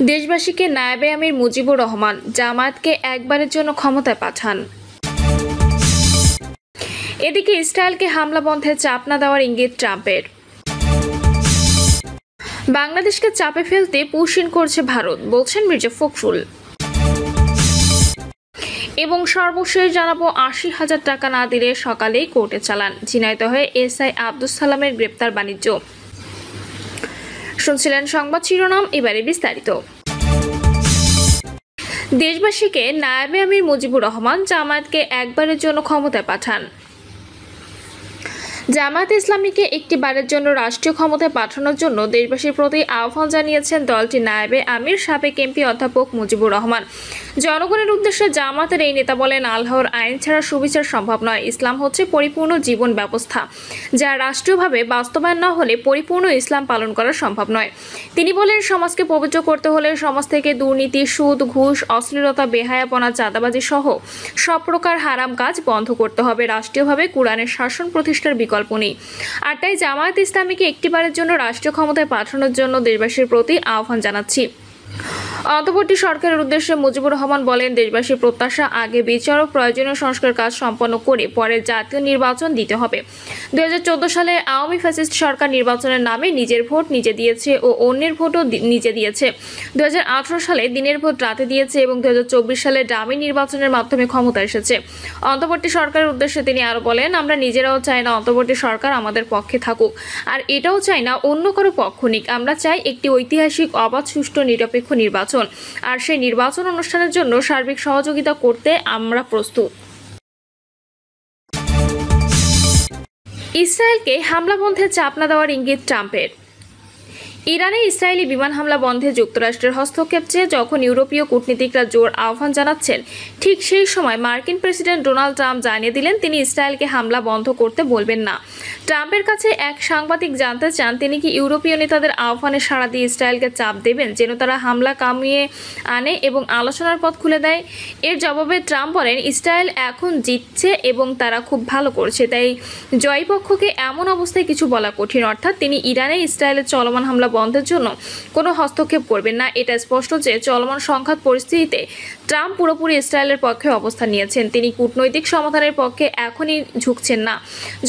দেশবাসীকে নায়েবে আমির মুজিবুর রহমান জামায়াতকে একবারের জন্য ক্ষমতায় পাঠান। এদিকে ইসরায়েলকে হামলা বন্ধে চাপ না দেওয়ার ইঙ্গিত ট্রাম্পের। বাংলাদেশকে চাপে ফেলতে পুশিন করছে ভারত, বলছেন মির্জা ফখরুল। এবং সর্বশেষ জানাবো, ৮০,০০০ টাকা না দিলে সকালেই কোর্টে চালান। ঝিনাইদহে এসআই আব্দুস সালামের গ্রেপ্তার বাণিজ্য। শুনছিলেন সংবাদ শিরোনাম, এবারে বিস্তারিত। দেশবাসীকে নায়েবে আমির মুজিবুর রহমান জামায়াতকে একবারের জন্য ক্ষমতায় পাঠান। জামায়াত ইসলামীকে একটি বারের জন্য রাষ্ট্রীয় ক্ষমতায় পাঠানোর জন্য দেশবাসীর প্রতি আহ্বান জানিয়েছেন দলটির নায়েবে আমির সাবেক এমপি অধ্যাপক মুজিবুর রহমান। জনগণের উদ্দেশ্যে জামায়াতের এই নেতা বলেন, আল্লাহর আইন ছাড়া সুবিচার সম্ভব নয়। ইসলাম হচ্ছে পরিপূর্ণ জীবন ব্যবস্থা, যা রাষ্ট্রীয়ভাবে বাস্তবায়ন না হলে পরিপূর্ণ ইসলাম পালন করা সম্ভব নয়। তিনি বলেন, সমাজকে পবিত্র করতে হলে সমাজ থেকে দুর্নীতি, সুদ, ঘুষ, অশ্লীলতা, বেহায়াপনা, চাঁদাবাজি সহ সব প্রকার হারাম কাজ বন্ধ করতে হবে। রাষ্ট্রীয়ভাবে কোরআনের শাসন প্রতিষ্ঠার বিকল্প নেই। আর তাই জামায়াত ইসলামীকে একটিবারের জন্য রাষ্ট্রীয় ক্ষমতায় পাঠানোর জন্য দেশবাসীর প্রতি আহ্বান জানাচ্ছি। অন্তর্বর্তী সরকারের উদ্দেশ্যে মুজিবুর রহমান বলেন, দেশবাসীর প্রত্যাশা, আগে বিচার ও প্রয়োজনীয় সংস্কার কাজ সম্পন্ন করে পরে জাতীয় নির্বাচন দিতে হবে। 2014 সালে আওয়ামী ফ্যাসিস্ট সরকার নির্বাচনের নামে নিজের ভোট নিজে দিয়েছে ও অন্যের ভোটও নিজে দিয়েছে। 2018 সালে দিনের ভোট রাতে দিয়েছে এবং 2024 সালে ডামি নির্বাচনের মাধ্যমে ক্ষমতা এসেছে। অন্তর্বর্তী সরকারের উদ্দেশ্যে তিনি আরো বলেন, আমরা নিজেরাও চাই না অন্তর্বর্তী সরকার আমাদের পক্ষে থাকুক, আর এটাও চাই না অন্য কারো পক্ষ নিক। আমরা চাই একটি ঐতিহাসিক, অবাধ, সুষ্ঠু, নিরপেক্ষ নির্বাচন, আর সেই নির্বাচন অনুষ্ঠানের জন্য সার্বিক সহযোগিতা করতে আমরা প্রস্তুত। ইসরায়েলকে হামলা বন্ধে চাপ না দেওয়ার ইঙ্গিত ট্রাম্পের। ইরানে ইসরায়েলি বিমান হামলা বন্ধে যুক্তরাষ্ট্রের হস্তক্ষেপ চেয়ে যখন ইউরোপীয় কূটনীতিকরা জোর আহ্বান জানাচ্ছেন, ঠিক সেই সময় মার্কিন প্রেসিডেন্ট ডোনাল্ড ট্রাম্প জানিয়ে দিলেন তিনি ইসরায়েলকে হামলা বন্ধ করতে বলবেন না। ট্রাম্পের কাছে এক সাংবাদিক জানতে চান, তিনি কি ইউরোপীয় নেতাদের আহ্বানে সাড়া দিয়ে ইসরায়েলকে চাপ দেবেন যেন তারা হামলা কমিয়ে আনে এবং আলোচনার পথ খুলে দেয়। এর জবাবে ট্রাম্প বলেন, ইসরায়েল এখন জিতছে এবং তারা খুব ভালো করছে, তাই জয়ী পক্ষকে এমন অবস্থায় কিছু বলা কঠিন। অর্থাৎ তিনি ইরানে ইসরায়েলের চলমান হামলা বন্ধের জন্য কোনো হস্তক্ষেপ করবেন না। এটা স্পষ্ট যে চলমান সংঘাত পরিস্থিতিতে ট্রাম্প পুরোপুরি ইসরায়েলের পক্ষে অবস্থান নিয়েছেন। তিনি কূটনৈতিক সমাধানের পক্ষে এখনই ঝুঁকছেন না,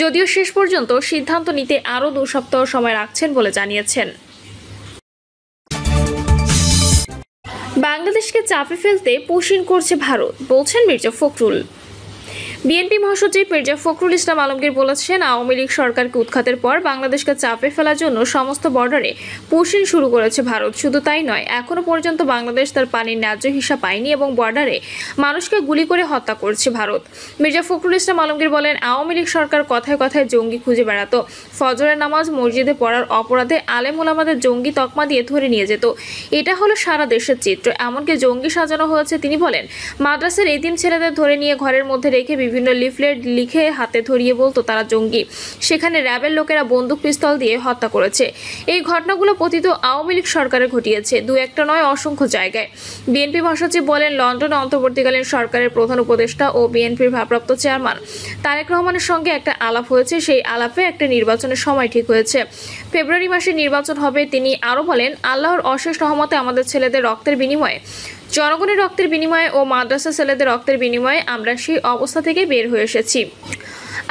যদিও শেষ পর্যন্ত সিদ্ধান্ত নিতে আরও 2 সপ্তাহ সময় রাখছেন বলে জানিয়েছেন। বাংলাদেশকে চাপে ফেলতে পুশিন করছে ভারত, বলছেন মির্জা ফখরুল। বিএনপি মহাসচিব মির্জা ফখরুল ইসলাম আলমগীর বলেছেন, আওয়ামী লীগ সরকারকে উৎখাতের পর বাংলাদেশকে চাপে ফেলার জন্য সমস্ত বর্ডারে পুশিন শুরু করেছে ভারত। শুধু তাই নয়, এখনো পর্যন্ত বাংলাদেশ তার পানির ন্যায্য হিস্সা পায়নি এবং বর্ডারে মানুষকে গুলি করে হত্যা করছে ভারত। মির্জা ফখরুল ইসলাম আলমগীর বলেন, আওয়ামী লীগ সরকার কথায় কথায় জঙ্গি খুঁজে বেড়াতো। ফজরের নামাজ মসজিদে পড়ার অপরাধে আলেম ওলামাদের জঙ্গি তকমা দিয়ে ধরে নিয়ে যেত। এটা হলো সারা দেশের চিত্র, এমনকি জঙ্গি সাজানো হয়েছে। তিনি বলেন, মাদ্রাসার এতিম ছেলেদের ধরে নিয়ে ঘরের মধ্যে রেখে বিভিন্ন লিফলেট লিখে হাতে ধরিয়ে বলতো তারা জঙ্গি। সেখানে র্যাবের লোকেরা বন্দুক পিস্তল দিয়ে হত্যা করেছে। এই ঘটনাগুলো পতিত আওয়ামী লীগ সরকারে ঘটিয়েছে, 2-1টা নয়, অসংখ্য জায়গায়। বিএনপি মহাসচিব বলেন, লন্ডনে অন্তর্বর্তীকালীন সরকারের প্রধান উপদেষ্টা ও বিএনপির ভারপ্রাপ্ত চেয়ারম্যান তারেক রহমানের সঙ্গে একটা আলাপ হয়েছে। সেই আলাপে একটা নির্বাচনের সময় ঠিক হয়েছে, ফেব্রুয়ারি মাসে নির্বাচন হবে। তিনি আরও বলেন, আল্লাহর অশেষ রহমতে আমাদের ছেলেদের রক্তের বিনিময়ে, জনগণের রক্তের বিনিময়ে ও মাদ্রাসা ছেলেদের রক্তের বিনিময়ে আমরা সেই অবস্থা থেকে বের হয়ে এসেছি।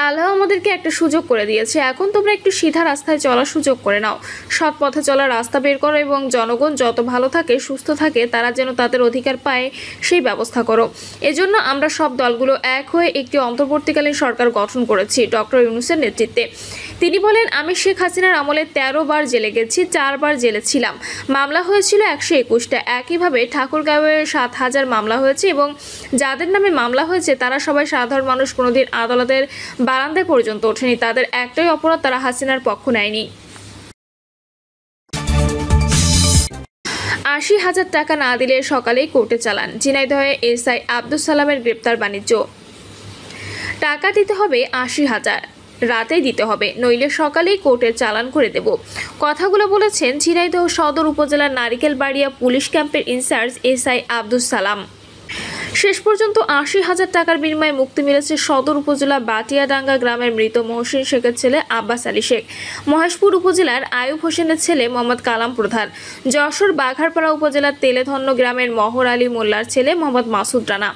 আল্লাহ আমাদেরকে একটা সুযোগ করে দিয়েছে, এখন তোমরা একটু সিধা রাস্তায় চলার সুযোগ করে নাও, সৎ পথে চলার রাস্তা বের করো এবং জনগণ যত ভালো থাকে, সুস্থ থাকে, তারা যেন তাদের অধিকার পায় সেই ব্যবস্থা করো। এজন্য আমরা সব দলগুলো এক হয়ে একটি অন্তর্বর্তীকালীন সরকার গঠন করেছি ডক্টর ইউনূসের নেতৃত্বে। তিনি বলেন, আমি শেখ হাসিনার আমলে 13 বার জেলে গেছি, 4 বার জেলে ছিলাম, মামলা হয়েছিল 121টা। একইভাবে ঠাকুরগাঁওয়ে 7,000 মামলা হয়েছে এবং যাদের নামে মামলা হয়েছে তারা সবাই সাধারণ মানুষ, কোনোদিন আদালতের বারান্দায় পর্যন্ত ওঠেনি। তাদের একটাই অপরাধ, তারা হাসিনার পক্ষ নেয়নি। ৮০,০০০ টাকা না দিলে সকালেই কোর্টে চালান। ঝিনাইদহে এসআই আব্দুস সালামের গ্রেপ্তার বাণিজ্য। টাকা দিতে হবে ৮০,০০০, রাতেই দিতে হবে, নইলে সকালেই কোর্টের চালান করে দেব। কথাগুলো বলেছেন ঝিনাইদহ সদর উপজেলার নারিকেলবাড়িয়া পুলিশ ক্যাম্পের ইনচার্জ এসআই আব্দুস সালাম। শেষ পর্যন্ত ৮০,০০০ টাকার বিনিময়ে মুক্তি মিলেছে সদর উপজেলা বাটিয়াডাঙ্গা গ্রামের মৃত মহসিন শেখের ছেলে আব্বাস আলী শেখ, মহেশপুর উপজেলার আয়ুব হোসেনের ছেলে মোহাম্মদ কালাম প্রধান, যশোর বাঘারপাড়া উপজেলার তেলেধন্য গ্রামের মহর আলী মোল্লার ছেলে মোহাম্মদ মাসুদ রানা,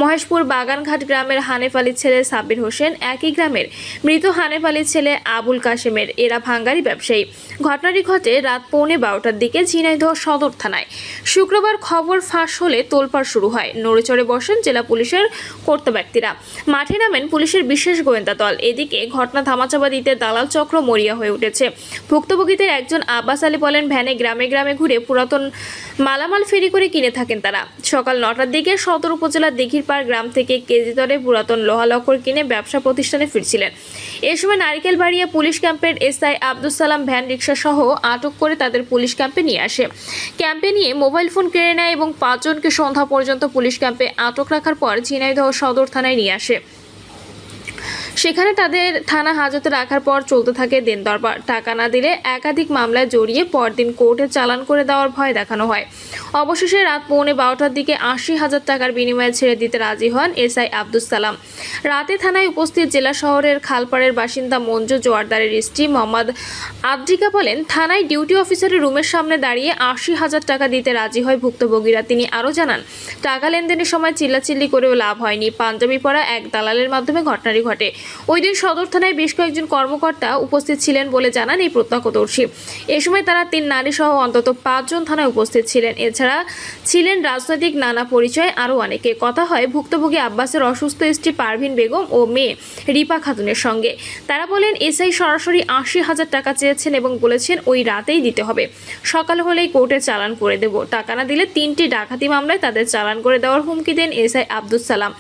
মহেশপুর বাগানঘাট গ্রামের হানেফ আলীর ছেলে সাব্বির হোসেন, একই গ্রামের মৃত হানেফ আলীর ছেলে আবুল কাশেমের। এরা ভাঙ্গারি ব্যবসায়ী। ঘটনাটি ঘটে রাত 11:15টার দিকে ঝিনাইদহ সদর থানায়। শুক্রবার খবর ফাঁস হলে তোলপাড় শুরু হয়। নড়েচড়ে বসেন জেলা পুলিশের কর্তা ব্যক্তিরা। মাঠে নামেন পুলিশের বিশেষ গোয়েন্দা দল। এদিকে ঘটনা ধামাচাপা দিতে দালাল চক্র মরিয়া হয়ে উঠেছে। ভুক্তভোগীদের একজন আব্বাস আলী বলেন, ভ্যানে গ্রামে গ্রামে ঘুরে পুরাতন মালামাল ফেরি করে কিনে থাকেন তারা। সকাল 9টার দিকে সদর উপজেলার দিঘিরপাড় গ্রাম থেকে কেজি দরে পুরাতন লোহালক্কর কিনে ব্যবসা প্রতিষ্ঠানে ফিরছিলেন। এ সময় নারিকেলবাড়িয়া পুলিশ ক্যাম্পের SI Abdus Salam van rickshaw সহ আটক করে তাদের পুলিশ ক্যাম্পে নিয়ে আসে। ক্যাম্পে নিয়ে মোবাইল ফোন কেড়ে নেয় এবং 5 জনকে সন্ধ্যা পর্যন্ত পুলিশ ক্যাম্পে আটক রাখার পর ঝিনাইদহ সদর থানায় নিয়ে আসে। সেখানে তাদের থানা হাজতে রাখার পর চলতে থাকে দিন দরবার। টাকা না দিলে একাধিক মামলায় জড়িয়ে পরদিন কোর্টে চালান করে দেওয়ার ভয় দেখানো হয়। অবশেষে রাত 11:15টার দিকে ৮০,০০০ টাকার বিনিময়ে ছেড়ে দিতে রাজি হন এসআই আব্দুস সালাম। রাতে থানায় উপস্থিত জেলা শহরের খালপাড়ের বাসিন্দা মঞ্জু জোয়ারদারের স্ত্রী মোহাম্মদ আদ্রিকা বলেন, থানায় ডিউটি অফিসারের রুমের সামনে দাঁড়িয়ে ৮০,০০০ টাকা দিতে রাজি হয় ভুক্তভোগীরা। তিনি আরও জানান, টাকা লেনদেনের সময় চিল্লাচিল্লি করেও লাভ হয়নি। পাঞ্জাবি পরা এক দালালের মাধ্যমে ঘটনাটি ঘটে। ওই দিন সদর থানায় বেশ কয়েকজন কর্মকর্তা উপস্থিত ছিলেন বলে জানান এই প্রত্যক্ষদর্শী। এ সময় তারা 3 নারী সহ অন্তত 5 জন থানায় উপস্থিত ছিলেন। এছাড়া ছিলেন রাজনৈতিক নানা পরিচয় আরও অনেকে। কথা হয় ভুক্তভোগী আব্বাসের অসুস্থ স্ত্রী পারভিন বেগম ও মেয়ে রিপা খাতুনের সঙ্গে। তারা বলেন, এসআই সরাসরি ৮০,০০০ টাকা চেয়েছেন এবং বলেছেন ওই রাতেই দিতে হবে। সকাল হলেই কোর্টে চালান করে দেব। টাকা না দিলে 3টি ডাকাতি মামলায় তাদের চালান করে দেওয়ার হুমকি দেন এসআই আব্দুস সালাম।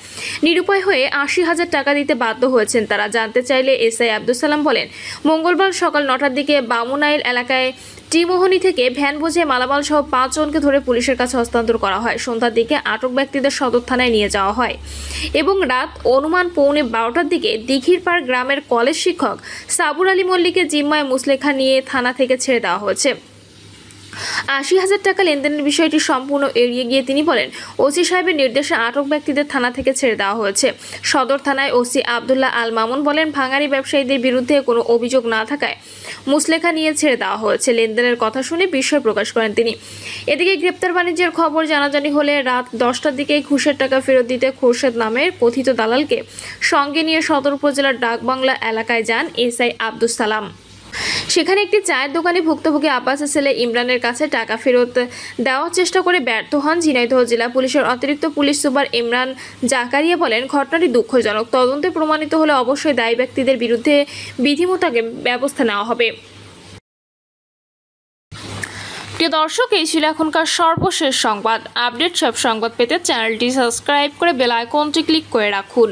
নিরুপায় হয়ে ৮০,০০০ টাকা দিতে বাধ্য হয়েছেন তারা। জানতে চাইলে এসআই আব্দুস সালাম বলেন, মঙ্গলবার সকাল 9টার দিকে বামুনাইল এলাকায় টিমোহনী থেকে ভ্যান বোঝে মালামাল সহ 5 জনকে ধরে পুলিশের কাছে হস্তান্তর করা হয়। সন্ধ্যার দিকে আটক ব্যক্তিদের সদর থানায় নিয়ে যাওয়া হয় এবং রাত অনুমান 11:15টার দিকে দিঘিরপাড় গ্রামের কলেজ শিক্ষক সাবুর আলী মল্লিকের জিম্মায় মুসলেখা নিয়ে থানা থেকে ছেড়ে দেওয়া হয়েছে। ৮০,০০০ টাকা লেনদেনের বিষয়টি সম্পূর্ণ এড়িয়ে গিয়ে তিনি বলেন, ওসি সাহেবের নির্দেশে আটক ব্যক্তিদের থানা থেকে ছেড়ে দেওয়া হয়েছে। সদর থানায় ওসি আবদুল্লাহ আল মামুন বলেন, ভাঙারি ব্যবসায়ীদের বিরুদ্ধে কোনো অভিযোগ না থাকায় মুসলেখা নিয়ে ছেড়ে দেওয়া হয়েছে। লেনদেনের কথা শুনে বিস্ময় প্রকাশ করেন তিনি। এদিকে গ্রেপ্তার বাণিজ্যের খবর জানাজানি হলে রাত 10টার দিকে ঘুষের টাকা ফেরত দিতে খোরশেদ নামের কথিত দালালকে সঙ্গে নিয়ে সদর উপজেলার ডাকবাংলা এলাকায় যান এসআই আব্দুস সালাম। সেখানে একটি চায়ের দোকানে ভুক্তভোগী আব্বাসের ছেলে ইমরানের কাছে টাকা ফেরত দেওয়ার চেষ্টা করে ব্যর্থ হন। ঝিনাইদহ জেলা পুলিশের অতিরিক্ত পুলিশ সুপার ইমরান জাকারিয়া বলেন, ঘটনাটি দুঃখজনক। তদন্তে প্রমাণিত হলে অবশ্যই দায়ী ব্যক্তিদের বিরুদ্ধে বিধিমোতাবেক ব্যবস্থা নেওয়া হবে। প্রিয় দর্শক, এই ছিল এখনকার সর্বশেষ সংবাদ। আপডেট সব সংবাদ পেতে চ্যানেলটি সাবস্ক্রাইব করে বেল আইকনটি ক্লিক করে রাখুন।